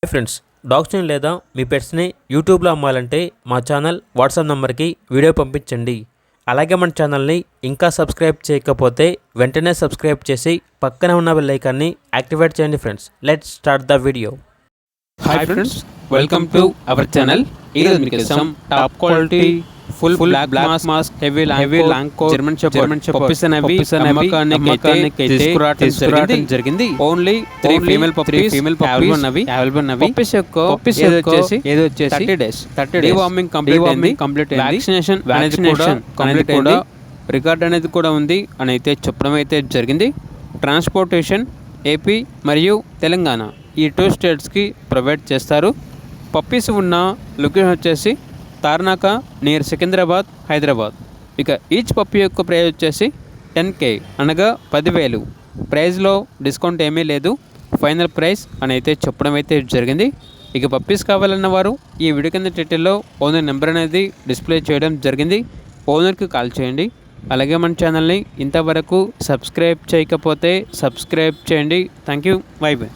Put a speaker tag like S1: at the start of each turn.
S1: Hi friends, డాగ్స్ని లేదా మీ పెట్స్ని యూట్యూబ్లో అమ్మాలంటే మా ఛానల్ వాట్సాప్ నెంబర్కి వీడియో పంపించండి. అలాగే మన ఛానల్ని ఇంకా సబ్స్క్రైబ్ చేయకపోతే వెంటనే సబ్స్క్రైబ్ చేసి పక్కనే ఉన్న బెల్ ఐకాన్ని యాక్టివేట్ చేయండి. Friends, let's start the video.
S2: Hi friends, welcome to our channel. ఈరోజు మీకోసం top quality full black mask heavy long German shepherd puppies అనేవి అమ్మకానికి తీసుకురావడం జరిగింది. ఓన్లీ 3 ఫీమేల్ పప్పీస్ అవైలబుల్ ఉన్నవి. పప్పీస్ వచ్చేసి 30 days deworming complete vaccination complete అయింది. Record అనేది కూడా ఉంది అని అయితే చెప్పడం అయితే జరిగింది. ట్రాన్స్పోర్టేషన్ ఏపీ మరియు తెలంగాణ ఈ 2 స్టేట్స్కి ప్రొవైడ్ చేస్తారు. పప్పీస్ ఉన్న లొకేషన్ వచ్చేసి తార్నాక నియర్ సికింద్రాబాద్, హైదరాబాద్. ఇక ఈచ్ పప్పీ యొక్క ప్రైస్ వచ్చేసి 10K అనగా 10,000. ప్రైస్లో డిస్కౌంట్ ఏమీ లేదు. ఫైనల్ ప్రైస్ అని అయితే చెప్పడం అయితే జరిగింది. ఇక పప్పీస్ కావాలన్న వారు ఈ వీడియో కింద టైటిల్లో ఓనర్ నెంబర్ అనేది డిస్ప్లే చేయడం జరిగింది. ఓనర్కి కాల్ చేయండి. అలాగే మన ఛానల్ని ఇంతవరకు సబ్స్క్రైబ్ చేయకపోతే సబ్స్క్రైబ్ చేయండి. Thank you. By by.